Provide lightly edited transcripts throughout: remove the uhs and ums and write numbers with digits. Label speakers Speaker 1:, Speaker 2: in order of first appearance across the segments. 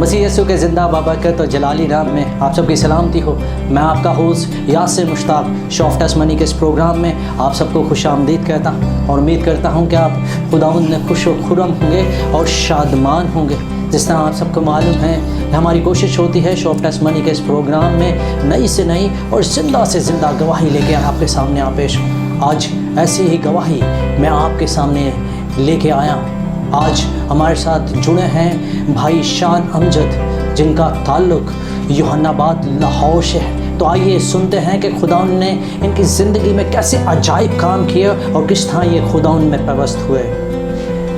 Speaker 1: मसीह यीशु के ज़िंदा बाबरकत और जलाली नाम में आप सबकी सलामती हो। मैं आपका host Yasir Mushtaq show off testimony के इस प्रोग्राम में आप सबको खुश आमदीद कहता हूँ और उम्मीद करता हूँ कि आप खुदावंद में खुश व खुर्रम होंगे और शादमान होंगे। जिस तरह आप सबको मालूम है, हमारी कोशिश होती है शो ऑफ टेस्टमनी के इस प्रोग्राम में नई से नई और ज़िंदा से ज़िंदा गवाही लेके आपके सामने आ पेश हूँ। आज ऐसी ही गवाही मैं आपके सामने लेके आया हूँ। आज हमारे साथ जुड़े हैं भाई शान अमजद, जिनका ताल्लुक़ यूहन्नाबाद लाहौर से है। तो आइए सुनते हैं कि खुदा ने इनकी ज़िंदगी में कैसे अजाइब काम किए और किस तरह ये खुदा में पेवस्त हुए।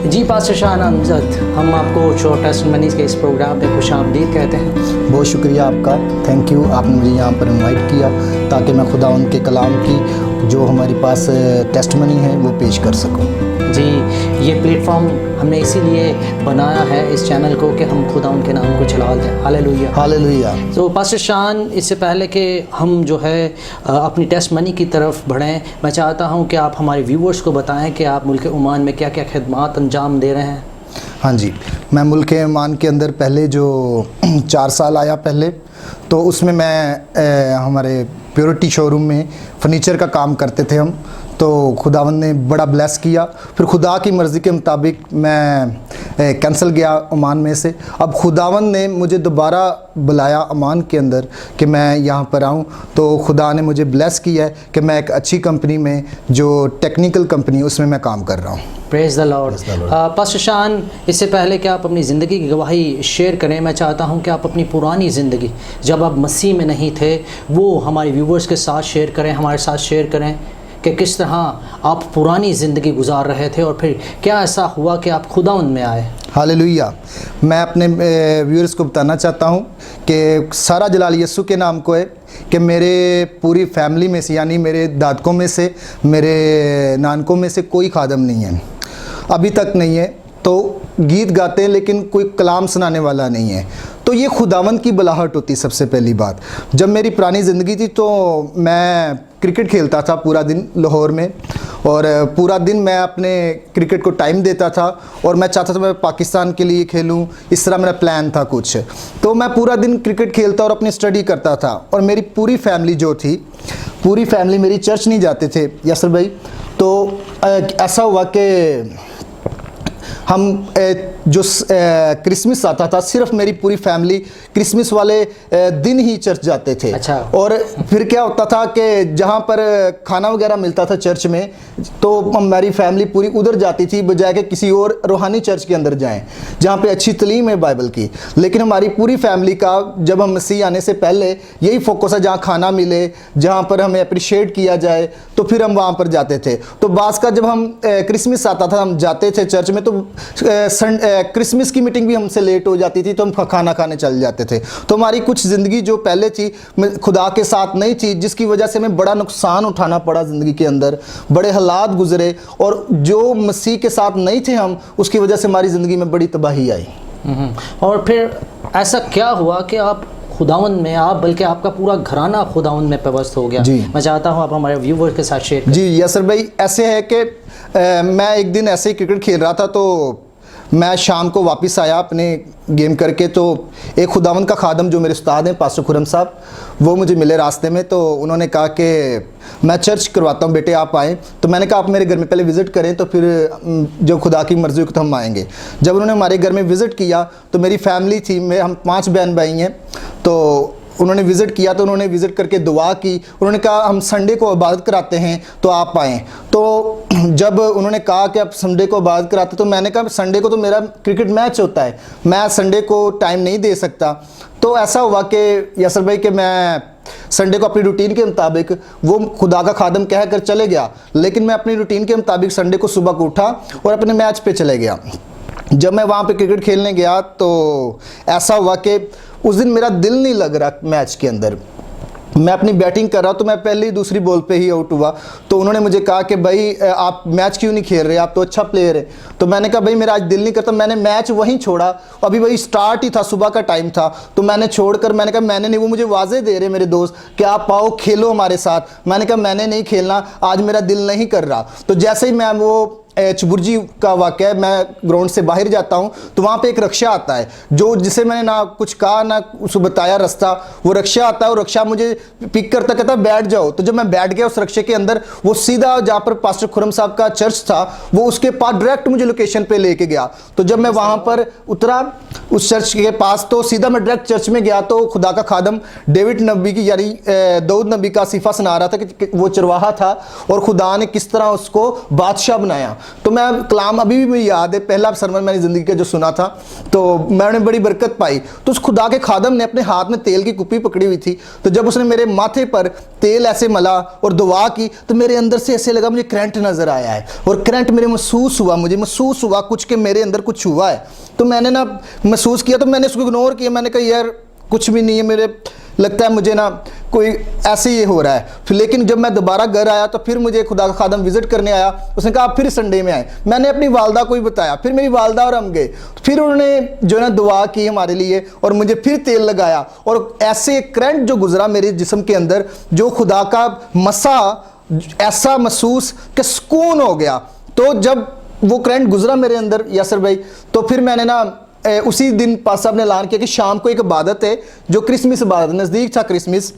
Speaker 1: जी पास्टर शान अमजद, हम आपको शो ऑफ टेस्टमनी के इस प्रोग्राम में खुश आमदीद कहते हैं।
Speaker 2: बहुत शुक्रिया आपका, थैंक यू। आपने मुझे यहाँ पर इनवाइट किया ताकि मैं खुदा उनके कलाम की जो हमारे पास टेस्टमनी है वो पेश कर सकूँ।
Speaker 3: जी, ये प्लेटफॉर्म हमने इसीलिए बनाया है इस चैनल को कि हम खुदा उनके नाम को चला दें। Hallelujah
Speaker 2: hallelujah.
Speaker 3: तो पास्टर शान, इससे पहले कि हम जो है अपनी टेस्टमनी की तरफ बढ़ें, मैं चाहता हूं कि आप हमारे व्यूवर्स को बताएं कि आप मुल्क ओमान में क्या क्या खिदमात अंजाम दे रहे हैं।
Speaker 2: हाँ जी, मैं मुल्क ओमान के अंदर पहले जो 4 साल आया पहले, तो उसमें मैं हमारे प्योरिटी शोरूम में फर्नीचर का काम करते थे हम। तो खुदावंद ने बड़ा ब्लेस किया। फिर खुदा की मर्ज़ी के मुताबिक मैं कैंसिल गया ओमान में से। अब खुदावंद ने मुझे दोबारा बुलाया ओमान के अंदर कि मैं यहाँ पर आऊँ। तो खुदा ने मुझे ब्लेस किया है कि मैं एक अच्छी कंपनी में, जो टेक्निकल कंपनी, उसमें मैं काम कर रहा हूँ।
Speaker 3: Praise the Lord. पास्टर शान, इससे पहले कि आप अपनी ज़िंदगी की गवाही शेयर करें, मैं चाहता हूं कि आप अपनी पुरानी ज़िंदगी, जब आप मसीह में नहीं थे, वो हमारे व्यूवर्स के साथ शेयर करें, हमारे साथ शेयर करें कि किस तरह आप पुरानी ज़िंदगी गुजार रहे थे और फिर क्या ऐसा हुआ कि आप खुदावंद में आए।
Speaker 2: हालेलुया। मैं अपने व्यूअर्स को बताना चाहता हूँ कि सारा जलाल यीशु के नाम को है कि मेरे पूरी फैमिली में से, यानी मेरे दादकों में से, मेरे नानकों में से कोई खादम नहीं है, अभी तक नहीं है। तो गीत गाते हैं लेकिन कोई कलाम सुनाने वाला नहीं है। तो ये खुदावंद की बुलाहट होती। सबसे पहली बात, जब मेरी पुरानी ज़िंदगी थी तो मैं क्रिकेट खेलता था पूरा दिन लाहौर में, और पूरा दिन मैं अपने क्रिकेट को टाइम देता था और मैं चाहता था मैं पाकिस्तान के लिए खेलूं, इस तरह मेरा प्लान था कुछ। तो मैं पूरा दिन क्रिकेट खेलता और अपनी स्टडी करता था। और मेरी पूरी फैमिली जो थी, पूरी फैमिली मेरी चर्च नहीं जाते थे यासर भाई। तो ऐसा हुआ कि हम जो क्रिसमस आता था, सिर्फ मेरी पूरी फैमिली क्रिसमस वाले दिन ही चर्च जाते थे।
Speaker 3: अच्छा।
Speaker 2: और फिर क्या होता था कि जहाँ पर खाना वगैरह मिलता था चर्च में, तो हमारी फैमिली पूरी उधर जाती थी बजाय कि किसी और रूहानी चर्च के अंदर जाएं जहाँ पे अच्छी तलीम है बाइबल की। लेकिन हमारी पूरी फैमिली का, जब हम मसीह आने से पहले, यही फोकस है जहाँ खाना मिले, जहाँ पर हमें अप्रिशिएट किया जाए, तो फिर हम वहाँ पर जाते थे। तो बास का जब हम क्रिसमस आता था, हम जाते थे चर्च में, तो क्रिसमस की मीटिंग भी हमसे लेट हो जाती थी, तो हम खाना खाने चल जाते थे। तो हमारी कुछ ज़िंदगी जो पहले थी खुदा के साथ नहीं थी, जिसकी वजह से हमें बड़ा नुकसान उठाना पड़ा ज़िंदगी के अंदर, बड़े हालात गुजरे। और जो मसीह के साथ नहीं थे हम, उसकी वजह से हमारी ज़िंदगी में बड़ी तबाही आई।
Speaker 3: और फिर ऐसा क्या हुआ कि आप खुदावंद में, आप बल्कि आपका पूरा घराना खुदावंद में पेवस्त हो गया।
Speaker 2: जी।
Speaker 3: मैं चाहता हूँ आप हमारे व्यूवर्स के साथ शेयर करें।
Speaker 2: जी यासर भाई, ऐसे है कि मैं एक दिन ऐसे ही क्रिकेट खेल रहा था, तो मैं शाम को वापस आया अपने गेम करके। तो एक खुदावंद का खादम जो मेरे उस्ताद हैं पास्टर खुर्रम साहब, वो मुझे मिले रास्ते में। तो उन्होंने कहा कि मैं चर्च करवाता हूँ बेटे, आप आएँ। तो मैंने कहा आप मेरे घर में पहले विज़िट करें, तो फिर जो खुदा की मर्ज़ी हो तो हम आएँगे। जब उन्होंने हमारे घर में विज़िट किया तो मेरी फैमिली थी, हम 5 बहन भाई हैं। तो उन्होंने विज़िट किया, तो उन्होंने विज़िट करके दुआ की। उन्होंने कहा हम संडे को इबादत कराते हैं, तो आप आएँ। तो जब उन्होंने कहा कि आप संडे को इबादत कराते, तो मैंने कहा संडे को तो मेरा क्रिकेट मैच होता है, मैं संडे को टाइम नहीं दे सकता। तो ऐसा हुआ कि यासर भाई कि मैं संडे को अपनी रूटीन के मुताबिक, वो खुदा का खादम कह कर चले गया, लेकिन मैं अपनी रूटीन के मुताबिक संडे को सुबह को उठा और अपने मैच पे चले गया। जब मैं वहाँ पे क्रिकेट खेलने गया तो ऐसा हुआ कि उस दिन मेरा दिल नहीं लग रहा मैच के अंदर। मैं अपनी बैटिंग कर रहा, तो मैं पहली दूसरी बॉल पे ही आउट हुआ। तो उन्होंने मुझे कहा कि भाई आप मैच क्यों नहीं खेल रहे, आप तो अच्छा प्लेयर है। तो मैंने कहा भाई मेरा आज दिल नहीं करता। मैंने मैच वहीं छोड़ा, अभी वही स्टार्ट ही था, सुबह का टाइम था। तो मैंने छोड़कर, मैंने कहा मैंने नहीं, वो मुझे वाजे दे रहे मेरे दोस्त कि आप आओ खेलो हमारे साथ। मैंने कहा मैंने नहीं खेलना, आज मेरा दिल नहीं कर रहा। तो जैसे ही मैं वो चुबुर्जी का वाक़या है, मैं ग्राउंड से बाहर जाता हूँ तो वहाँ पे एक रक्षा आता है, जो जिसे मैंने ना कुछ कहा ना उसको बताया रास्ता, वो रक्षा आता है और रक्षा मुझे पिक करता, कहता बैठ जाओ। तो जब मैं बैठ गया उस रक्षे के अंदर, वो सीधा जहाँ पर पास्टर खुरम साहब का चर्च था वो उसके पास डायरेक्ट मुझे लोकेशन पे लेके गया। तो जब मैं वहाँ पर उतरा उस चर्च के पास तो सीधा मैं डायरेक्ट चर्च में गया तो खुदा का खादम डेविड नबी की यानी दाऊद नबी का सिफा सुना रहा था कि वो चरवाहा था और खुदा ने किस तरह उसको बादशाह बनाया। तो मैं कलाम अभी भी मुझे याद है, पहला सरमन मैंने ज़िंदगी का जो सुना था तो मैंने बड़ी बरकत पाई। तो उस खुदा के खादम ने अपने हाथ में तेल की कुप्पी पकड़ी हुई थी, तो जब उसने मेरे माथे पर तेल ऐसे मला और दुआ की तो मेरे अंदर से ऐसे लगा मुझे करंट नज़र आया है और करंट मेरे मुझे महसूस हुआ कुछ के मेरे अंदर कुछ हुआ है। तो मैंने ना महसूस किया तो मैंने उसको इग्नोर किया, मैंने कहा यार कुछ भी नहीं है, मेरे लगता है मुझे ना कोई ऐसे ही हो रहा है। फिर लेकिन जब मैं दोबारा घर आया तो फिर मुझे खुदा का खादम विजिट करने आया, उसने कहा आप फिर संडे में आए। मैंने अपनी वालदा को ही बताया, फिर मेरी वालदा और हम गए, फिर उन्होंने जो है ना दुआ की हमारे लिए और मुझे फिर तेल लगाया और ऐसे करंट जो गुजरा मेरे जिस्म के अंदर, जो खुदा का मसा ऐसा महसूस कि सुकून हो गया। तो जब वो करंट गुजरा मेरे अंदर यासर भाई, तो फिर मैंने ना उसी दिन पास साहब ने ऐलान किया कि शाम को एक इबादत है जो क्रिसमस इबादत, नज़दीक था क्रिसमस,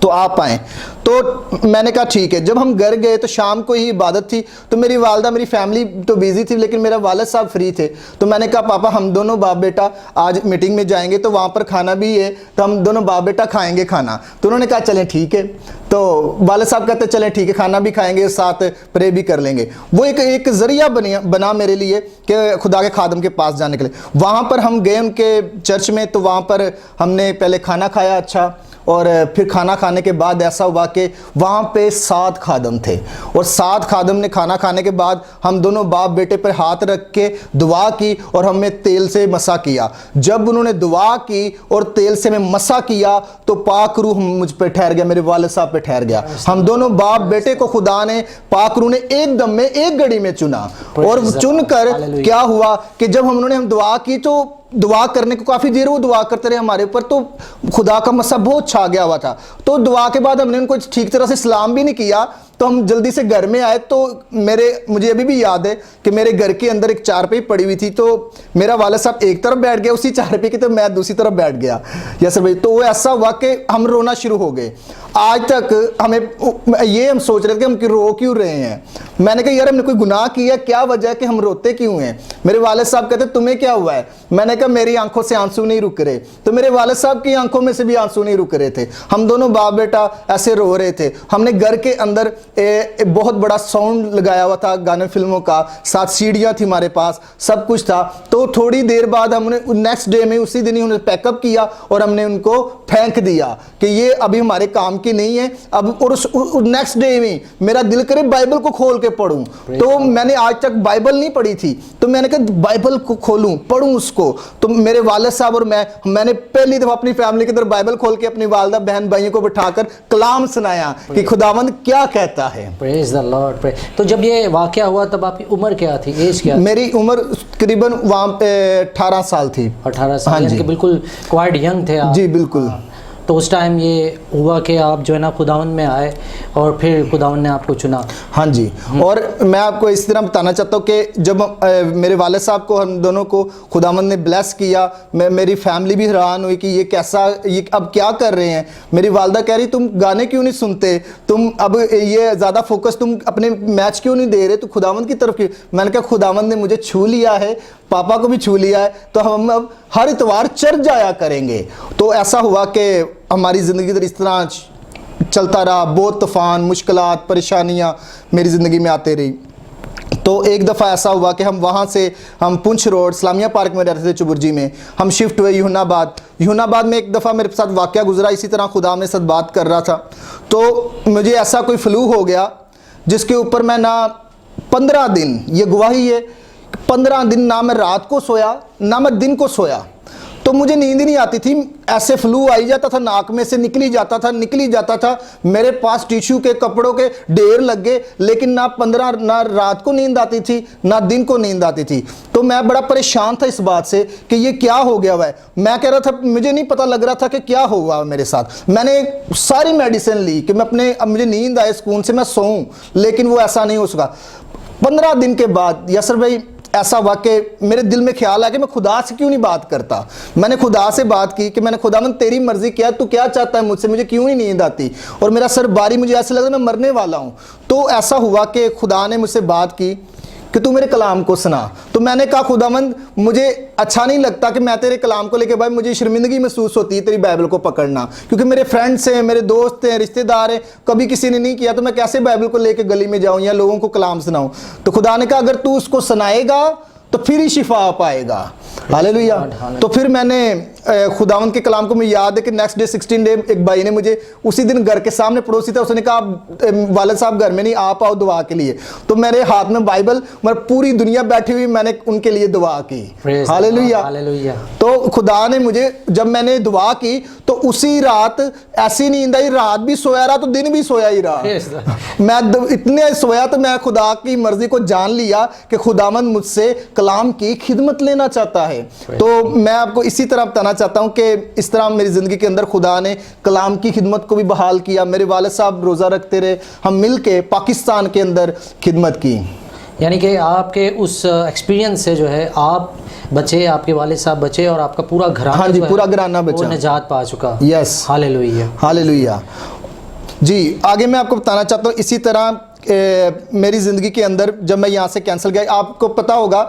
Speaker 2: तो आप आएँ। तो मैंने कहा ठीक है। जब हम घर गए तो शाम को ही इबादत थी, तो मेरी वालदा मेरी फैमिली तो बिज़ी थी लेकिन मेरा वालिद साहब फ्री थे। तो मैंने कहा पापा हम दोनों बाप बेटा आज मीटिंग में जाएंगे तो वहाँ पर खाना भी है, तो हम दोनों बाप बेटा खाएंगे खाना। तो उन्होंने कहा चलें ठीक है। तो वालिद साहब कहते चलें ठीक है, खाना भी खाएंगे साथ प्रे भी कर लेंगे। वो एक ज़रिया बना मेरे लिए कि खुदा के खादम के पास जाने के लिए। वहाँ पर हम गए उनके चर्च में, तो वहाँ पर हमने पहले खाना खाया अच्छा, और फिर खाना खाने के बाद ऐसा हुआ कि वहाँ पे 7 खादम थे और 7 खादम ने खाना खाने के बाद हम दोनों बाप बेटे पर हाथ रख के दुआ की और हमें तेल से मसा किया। जब उन्होंने दुआ की और तेल से हमें मसा किया तो पाक रूह मुझ पर ठहर गया, मेरे वालिद साहब पे ठहर गया। हम दोनों बाप बेटे को खुदा ने पाक रूह ने एक दम में एक घड़ी में चुना और चुनकर क्या हुआ कि जब हम दुआ की तो दुआ करने को काफ़ी देर वो दुआ करते रहे हमारे ऊपर, तो खुदा का मसा बहुत छा गया हुआ था। तो दुआ के बाद हमने उनको ठीक तरह से सलाम भी नहीं किया, तो हम जल्दी से घर में आए। तो मुझे अभी भी याद है कि मेरे घर के अंदर एक चारपाई पड़ी हुई थी, तो मेरा वालिद साहब एक तरफ बैठ गया उसी चारपाई की, तो मैं दूसरी तरफ बैठ गया यस भाई। तो वो ऐसा हुआ कि हम रोना शुरू हो गए। आज तक हम सोच रहे थे कि हम रो क्यों रहे हैं। मैंने कहा यार हमने कोई गुनाह किया, क्या वजह है कि हम रोते क्यों हैं। मेरे वालिद साहब कहते तुम्हें क्या हुआ है। मैंने कहा मेरी आंखों से आंसू नहीं रुक रहे। तो मेरे वालिद साहब की आंखों में से भी आंसू नहीं रुक रहे थे। हम दोनों बाप बेटा ऐसे रो रहे थे। हमने घर के अंदर बहुत बड़ा साउंड लगाया हुआ था गाने फिल्मों का, 7 सीढ़ियाँ थी हमारे पास, सब कुछ था। तो थोड़ी देर बाद हमने नेक्स्ट डे में उसी दिन ही उन्हें पैकअप किया और हमने उनको फेंक दिया कि ये अभी हमारे काम की नहीं है अब। और उस नेक्स्ट डे में मेरा दिल करे बाइबल को खोल के पढूं, तो मैंने आज तक बाइबल नहीं पढ़ी थी, तो मैंने कहा बाइबल को खोलूं पढ़ूं उसको। तो मेरे वालिद साहब और मैंने पहली दफा अपनी फैमिली के अंदर बाइबल खोल के अपनी वालदा बहन भाइयों को बिठाकर कलाम सुनाया कि खुदावंद क्या कहता है।
Speaker 3: Praise the Lord. तो जब ये वाकया हुआ तब आपकी उम्र क्या थी, एज क्या थी?
Speaker 2: मेरी उम्र तकरीबन वहाँ पे 18 साल थी।
Speaker 3: 18 साल, यानी कि बिल्कुल क्वाइट यंग थे आप।
Speaker 2: जी बिल्कुल।
Speaker 3: तो उस टाइम ये हुआ कि आप जो है ना खुदावंद में आए और फिर खुदावंद ने आपको चुना।
Speaker 2: हाँ जी। और मैं आपको इस तरह बताना चाहता हूँ कि जब मेरे वालिद साहब को हम दोनों को खुदावंद ने ब्लेस किया, मेरी फैमिली भी हैरान हुई कि ये कैसा, ये अब क्या कर रहे हैं। मेरी वालदा कह रही तुम गाने क्यों नहीं सुनते, तुम अब ये ज़्यादा फोकस तुम अपने मैच क्यों नहीं दे रहे, तो खुदावंद की तरफ क्यों। मैंने कहा खुदावंद ने मुझे छू लिया है, पापा को भी छू लिया है, तो हम अब हर इतवार चर्च जाया करेंगे। तो ऐसा हुआ कि हमारी ज़िंदगी इधर इस तरह चलता रहा। बहुत तूफ़ान, मुश्किलात, परेशानियाँ मेरी ज़िंदगी में आते रही। तो एक दफ़ा ऐसा हुआ कि हम वहाँ से हम पुंछ रोड इस्लामिया पार्क में रहते थे चुबुर्जी में, हम शिफ्ट हुए यूनाबाद में। एक दफ़ा मेरे साथ वाक़या गुजरा, इसी तरह खुदा मेरे साथ बात कर रहा था, तो मुझे ऐसा कोई फ्लू हो गया जिसके ऊपर मैं ना 15 दिन, ये गवाही है, 15 दिन ना मैं रात को सोया ना मैं दिन को सोया। तो मुझे नींद ही नहीं आती थी, ऐसे फ्लू आई जाता था, नाक में से निकली जाता था। मेरे पास टिश्यू के कपड़ों के ढेर लग गए, लेकिन ना रात को नींद आती थी ना दिन को नींद आती थी। तो मैं बड़ा परेशान था इस बात से कि ये क्या हो गया हुआ है। मैं कह रहा था, मुझे नहीं पता लग रहा था कि क्या हुआ मेरे साथ। मैंने सारी मेडिसिन ली कि मैं अब मुझे नींद आए सुकून से मैं सोऊं, लेकिन वो ऐसा नहीं हो सका। 15 दिन के बाद यासर भाई ऐसा हुआ कि मेरे दिल में ख्याल आया कि मैं खुदा से क्यों नहीं बात करता। मैंने खुदा से बात की कि मैंने खुदावंद तेरी मर्जी क्या, तू क्या चाहता है मुझसे, मुझे क्यों नहीं नींद आती और मेरा सर भारी, मुझे ऐसा लग रहा है मैं मरने वाला हूँ। तो ऐसा हुआ कि खुदा ने मुझसे बात की कि तू मेरे कलाम को सुना। तो मैंने कहा खुदावंद मुझे अच्छा नहीं लगता कि मैं तेरे कलाम को लेके, भाई मुझे शर्मिंदगी महसूस होती है तेरी बाइबल को पकड़ना, क्योंकि मेरे फ्रेंड्स हैं, मेरे दोस्त हैं, रिश्तेदार हैं, कभी किसी ने नहीं किया तो मैं कैसे बाइबल को लेके गली में जाऊं या लोगों को कलाम सुनाऊं। तो खुदा ने कहा अगर तू उसको सुनाएगा तो फिर ही शिफा पाएगा। हालेलुया। तो फिर मैंने खुदावंद के कलाम को, मुझे याद है कि नेक्स्ट डे 16 डे एक भाई ने मुझे उसी दिन घर के सामने, पड़ोसी था, उसने कहा वालिद साहब घर में नहीं, आप आओ दुआ के लिए। तो मेरे हाथ में बाइबल, मतलब पूरी दुनिया बैठी हुई, मैंने उनके लिए दुआ की। हालेलुया। तो खुदा ने मुझे, जब मैंने दुआ की तो उसी रात ऐसी नींद आई, रात भी सोया रहा तो दिन भी सोया ही रहा। मैं इतने सोया तो मैं खुदा की मर्जी को जान लिया कि खुदावंद मुझसे कलाम की खिदमत लेना चाहता है। तो मैं आपको इसी तरह बताना चाहता हूं कि इस तरह मेरी ज़िंदगी के अंदर खुदा ने कलाम की खिदमत को भी बहाल किया। मेरे वालिद साहब रोज़ा रखते रहे, हम मिल के पाकिस्तान के अंदर खिदमत की।
Speaker 3: यानी कि आपके उस एक्सपीरियंस से जो है आप बचे, आपके वालिद साहब बचे और आपका पूरा घराना,
Speaker 2: हाँ जी, पूरा घराना बचा,
Speaker 3: निजात पा चुका।
Speaker 2: यस,
Speaker 3: हालेलुया,
Speaker 2: हालेलुया जी। आगे मैं आपको बताना चाहता हूँ इसी तरह मेरी ज़िंदगी के अंदर जब मैं यहाँ से कैंसिल गया, आपको पता होगा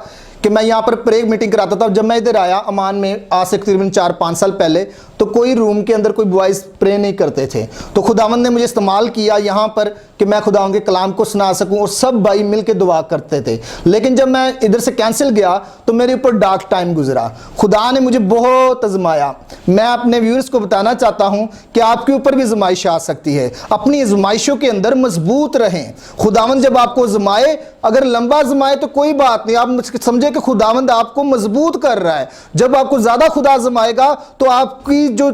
Speaker 2: कि मैं यहाँ पर प्रेयर मीटिंग कराता था। जब मैं इधर आया अमान में आज से तकरीबन 4-5 साल पहले, तो कोई रूम के अंदर कोई बॉयज़ प्रे नहीं करते थे। तो खुदावंद ने मुझे इस्तेमाल किया यहाँ पर कि मैं खुदावंद के कलाम को सुना सकूँ और सब भाई मिल के दुआ करते थे। लेकिन जब मैं इधर से कैंसिल गया तो मेरे ऊपर डार्क टाइम गुजरा, खुदा ने मुझे बहुत आजमाया। मैं अपने व्यूअर्स को बताना चाहता हूँ कि आपके ऊपर भी आजमाइश आ सकती है, अपनी आजमाइशों के अंदर मजबूत रहें। खुदावंद जब आपको आजमाए, अगर लंबा आजमाए तो कोई बात नहीं, आप समझे कि खुदावंद आपको मजबूत कर रहा है। जब आपको ज़्यादा खुदा आजमाएगा तो आपकी जो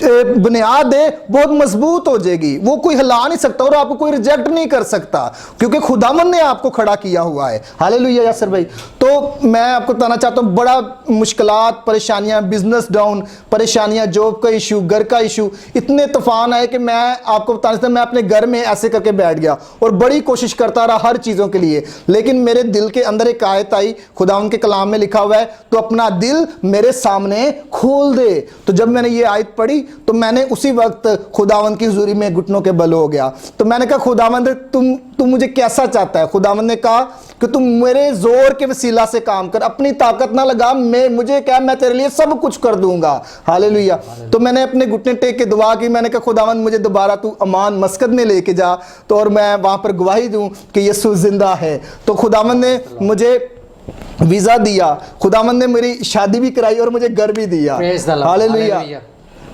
Speaker 2: बुनियाद है बहुत मजबूत हो जाएगी, वो कोई हिला नहीं सकता और आपको कोई रिजेक्ट नहीं कर सकता, क्योंकि खुदावंद ने आपको खड़ा किया हुआ है। हालेलुया यासर भाई। तो मैं आपको बताना चाहता हूँ, बड़ा मुश्किलात, परेशानियां, बिजनेस डाउन, परेशानियां, जॉब का इशू, घर का इशू, इतने तूफान आए कि मैं आपको बताना चाहता हूँ, मैं अपने घर में ऐसे करके बैठ गया और बड़ी कोशिश करता रहा हर चीज़ों के लिए। लेकिन मेरे दिल के अंदर एक आयत आई, खुदावंद के कलाम में लिखा हुआ है, तो अपना दिल मेरे सामने खोल दे। तो जब मैंने ये आयत पढ़ी तो मैंने उसी वक्त खुदावंद की हुजूरी में घुटनों के बल हो गया। तो मैंने कहा खुदावंद तुम मुझे कैसा चाहता है। खुदावंद ने कहा कि तुम मेरे जोर के वसीला से काम कर, अपनी ताकत ना लगा, मुझे क्या, मैं तेरे लिए सब कुछ कर दूंगा। हालेलुया। तो मैंने अपने घुटने टेक के दुआ की, मैंने कहा खुदावंद मुझे दोबारा तू अमान मस्कत में लेके जा, तो और मैं वहां पर गवाही दूं कि यीशु जिंदा है। तो खुदावंद ने मुझे वीज़ा दिया, खुदावंद ने मेरी शादी भी कराई और मुझे घर भी दिया। Hallelujah,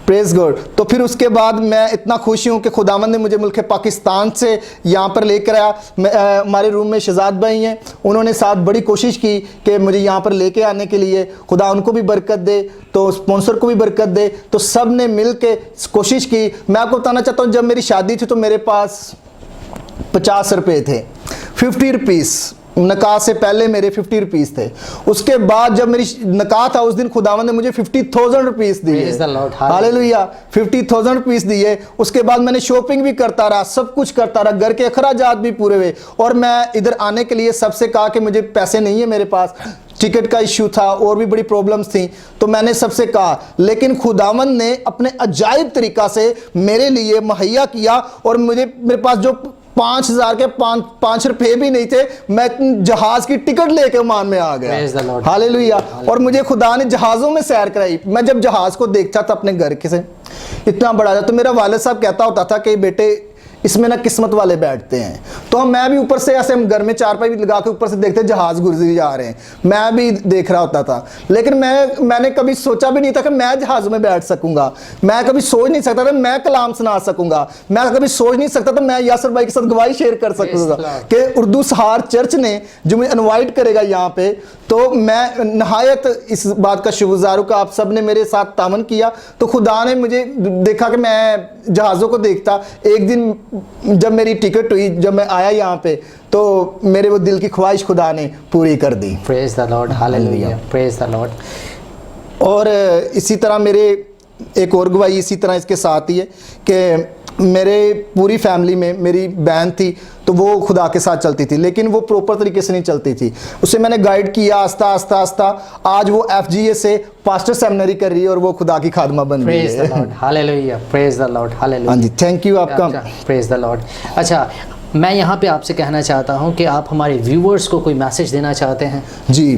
Speaker 2: praise God. तो फिर उसके बाद मैं इतना खुश हूँ कि खुदावंद ने मुझे मुल्क पाकिस्तान से यहाँ पर लेकर आया। हमारे रूम में शहजाद भाई हैं, उन्होंने साथ बड़ी कोशिश की कि मुझे यहाँ पर लेके आने के लिए, खुदा उनको भी बरकत दे, तो स्पॉन्सर को भी बरकत दे। तो सब ने मिल के कोशिश की। मैं आपको बताना चाहता हूँ, जब मेरी शादी थी तो मेरे पास 50 रुपये थे, 50 रुपीज़। नकाह से पहले मेरे 50 रुपीज़ थे। उसके बाद जब मेरी नकाह था उस दिन खुदावंद ने मुझे 50,000 रुपीज़ दिए। हालेलुया, 50,000 रुपीज़ दिए। उसके बाद मैंने शॉपिंग भी करता रहा, सब कुछ करता रहा, घर के अखराजात भी पूरे हुए। और मैं इधर आने के लिए सबसे कहा कि मुझे पैसे नहीं है मेरे पास, टिकट का इशू था और भी बड़ी प्रॉब्लम्स थी। तो मैंने सबसे कहा, लेकिन खुदावंद ने अपने अजाइब तरीका से मेरे लिए मुहैया किया और मेरे पास जो 5,000 के 5 रुपए भी नहीं थे, मैं जहाज की टिकट लेके ओमान में आ गया। हालेलुया। और मुझे खुदा ने जहाज़ों में सैर कराई। मैं जब जहाज को देखता था अपने घर के से, इतना बड़ा था, तो मेरा वालिद साहब कहता होता था कि बेटे इसमें ना किस्मत वाले बैठते हैं। तो मैं भी ऊपर से ऐसे, हम घर में चारपाई भी लगा के ऊपर से देखते जहाज गुजर जा रहे हैं, मैं भी देख रहा होता था। लेकिन मैंने कभी सोचा भी नहीं था कि मैं जहाज में बैठ सकूंगा। मैं कभी सोच नहीं सकता था मैं कलाम सुना सकूंगा। मैं कभी सोच नहीं सकता था मैं यासर भाई के साथ गवाही शेयर कर सकूंगा कि उर्दू सहार चर्च ने जो मुझे इनवाइट करेगा यहाँ पे। तो मैं नहायत इस बात का शुक्रगुजार हूं कि आप सब ने मेरे साथ तामन किया। तो खुदा ने मुझे देखा कि मैं जहाज़ों को देखता। एक दिन जब मेरी टिकट हुई, जब मैं आया यहाँ पे, तो मेरे वो दिल की ख्वाहिश खुदा ने पूरी कर दी।
Speaker 3: Praise the Lord, hallelujah, praise the Lord.
Speaker 2: और इसी तरह मेरे एक और गवाही इसी तरह इसके साथ ही है कि मेरे पूरी फैमिली में मेरी बहन थी, तो वो खुदा के साथ चलती थी, लेकिन वो प्रॉपर तरीके से नहीं चलती थी। उसे मैंने गाइड किया आस्ता आस्ता आस्ता, आज वो FGA से पास्टर सेमिनरी कर रही है और वो खुदा की खादमा बन रही
Speaker 3: प्रेज द
Speaker 2: है।
Speaker 3: Lord, hallelujah, praise the Lord, hallelujah.
Speaker 2: हाँ जी, थैंक यू आपका।
Speaker 3: Praise the Lord. अच्छा, मैं यहाँ पे आपसे कहना चाहता हूँ कि आप हमारे व्यूअर्स को कोई मैसेज देना चाहते हैं?
Speaker 2: जी,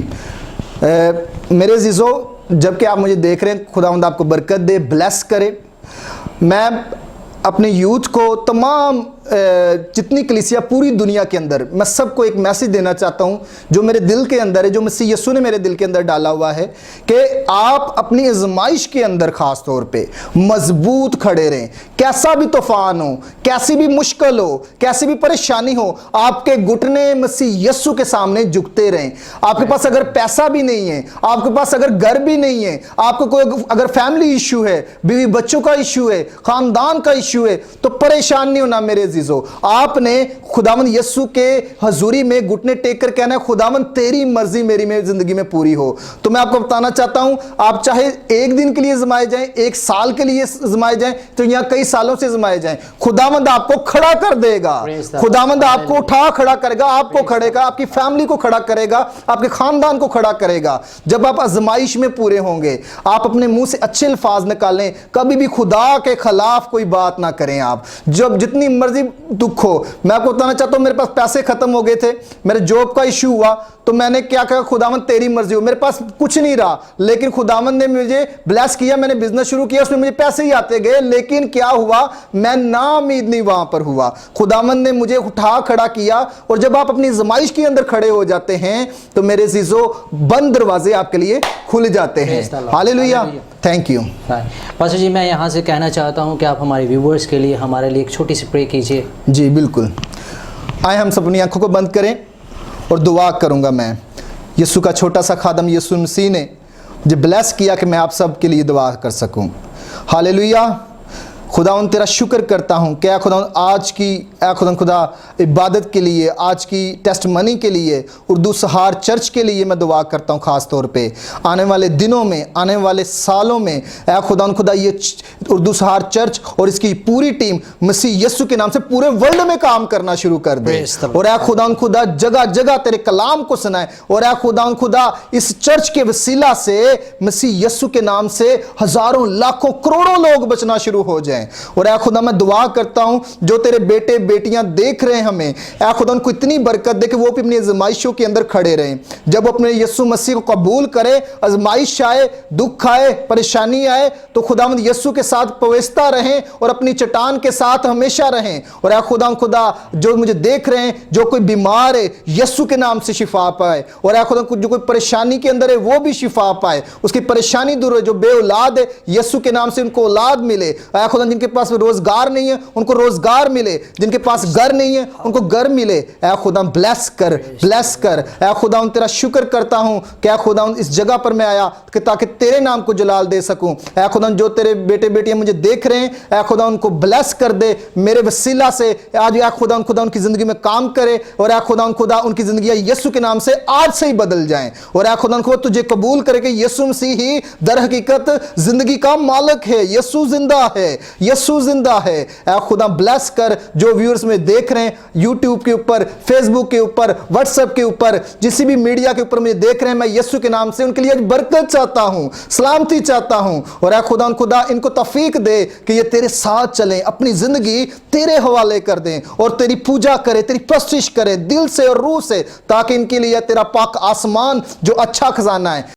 Speaker 2: मेरे जीजो, जबकि आप मुझे देख रहे हैं, खुदावंद आपको बरकत दे, ब्लेस करे। मैं अपने यूथ को, तमाम जितनी कलीसिया पूरी दुनिया के अंदर, मैं सबको एक मैसेज देना चाहता हूं जो मेरे दिल के अंदर है, जो मसीह यीशु ने मेरे दिल के अंदर डाला हुआ है, कि आप अपनी आजमाइश के अंदर खास तौर पे मजबूत खड़े रहें। कैसा भी तूफान हो, कैसी भी मुश्किल हो, कैसी भी परेशानी हो, आपके घुटने मसीह यीशु के सामने झुकते रहें। आपके पास अगर पैसा भी नहीं है, आपके पास अगर घर भी नहीं है, आपको कोई अगर फैमिली इशू है, बीवी बच्चों का इशू है, खानदान का इशू है, तो परेशान नहीं होना मेरे जीजो। आपने खुदावंद यीशु के हजूरी में घुटने टेक कर कहना है, खुदावंद तेरी मर्जी मेरी जिंदगी में पूरी हो। तो मैं आपको बताना चाहता हूं, आप चाहे एक दिन के लिए आजमाए जाएं, एक साल के लिए आजमाए जाएं, तो यहां कई सालों से आजमाए जाएं, खुदावंद आपको खड़ा कर देगा। खुदावंद आपको उठा खड़ा करेगा, आपको खड़ेगा, आपकी फैमिली को खड़ा करेगा, आपके खानदान को खड़ा करेगा। जब आप आजमाइश में पूरे होंगे, आप अपने मुंह से अच्छे अल्फाज निकालें, कभी भी खुदा के खिलाफ कोई बात ना करें। आप जब जितनी मर्जी दुख हो, मैं आपको बताना चाहता हूं, मेरे पास पैसे खत्म हो गए थे, मेरे जॉब का इशू हुआ, तो मैंने क्या कहा, खुदावंद तेरी मर्जी हो। मेरे पास कुछ नहीं रहा, लेकिन खुदावंद ने मुझे ब्लेस किया, मैंने बिजनेस शुरू किया, उसमें मुझे पैसे ही आते गए, लेकिन क्या हुआ, मैं नाउम्मीद नहीं वहां पर हुआ। खुदावंद ने मुझे उठा खड़ा किया। और जब आप अपनी आजमाइश के अंदर खड़े हो जाते हैं, तो मेरे जीजो बंद दरवाजे आपके लिए खुल जाते हैं। Hallelujah, thank you.
Speaker 3: पास्टर जी, मैं यहाँ से कहना चाहता हूँ कि आप हमारे व्यूअर्स के लिए हमारे लिए एक छोटी सी प्रे कीजिए।
Speaker 2: जी बिल्कुल, आए हम सब अपनी आंखों को बंद करें और दुआ करूंगा मैं। यीशु का छोटा सा खादम यीशु मसीह ने मुझे ब्लेस किया कि मैं आप सब के लिए दुआ कर सकूं। हालेलुया। खुदावंद तेरा शुक्र करता हूँ, क्या खुदावंद आज की खुदा इबादत के लिए, आज की टेस्ट मनी के लिए, उर्दू सहार चर्च के लिए मैं दुआ करता हूँ। ख़ास तौर पे आने वाले दिनों में, आने वाले सालों में खुदा ये उर्दू सहार चर्च और इसकी पूरी टीम मसीह यीशु के नाम से पूरे वर्ल्ड में काम करना शुरू कर दे। और खुदा जगह जगह तेरे कलाम को सुनाए। और खुदा इस चर्च के वसीला से मसीह यीशु के नाम से हजारों लाखों करोड़ों लोग बचना शुरू हो जाए। और खुदा मैं दुआ करता हूं, जो तेरे बेटे बेटियां देख रहे हैं हमें, खुदा उनको इतनी बरकत दे कि वो भी अपनी आजमाइशों के अंदर खड़े रहें। जब अपने यीशु मसीह को कबूल करे, आजमाइश आए, दुख आए, परेशानी आए, तो खुदावंद यीशु के साथ पवित्रता रहें और अपनी चट्टान के साथ हमेशा रहें। और खुदा जो मुझे देख रहे हैं, जो कोई बीमार है, यीशु के नाम से शिफा पाए। और खुदा जो कोई परेशानी के अंदर है, वो भी शिफा पाए, उसकी परेशानी दूर हो। जो बे औलाद है, यीशु के नाम से उनको औलाद मिले। खुदा जिनके पास रोजगार नहीं है, उनको रोजगार मिले। जिनके पास घर नहीं है, उनको घर मिले। खुदा ब्लेस कर, ब्लेस कर। खुदा तेरा शुक्र करता हूं कि खुदा इस जगह पर मैं आया कि ताकि तेरे नाम को जलाल दे सकूं। खुदा जो तेरे बेटे बेटियां मुझे देख रहे हैं, खुदा उनको ब्लेस कर दे मेरे वसीला से। आज खुदा उनकी जिंदगी में काम करे। और खुदा उनकी जिंदगी यीशु के नाम से आज से ही बदल जाएं। और खुदा तुझे कबूल करे कि यीशु मसीह ही दर हकीकत जिंदगी का मालिक है। यीशु जिंदा है, यीशु जिंदा है। खुदा ब्लेस कर जो व्यूअर्स में देख रहे हैं, यूट्यूब के ऊपर, फेसबुक के ऊपर, व्हाट्सएप के ऊपर, जिस भी मीडिया के ऊपर मुझे देख रहे हैं, मैं यीशु के नाम से उनके लिए बरकत चाहता हूं, सलामती चाहता हूं। और खुदा इनको तौफीक दे कि ये तेरे साथ चलें, अपनी जिंदगी तेरे हवाले कर दें और तेरी पूजा करें, तेरी प्रस्तिश करें दिल से और रूह से, ताकि इनके लिए तेरा पाक आसमान जो अच्छा खजाना है,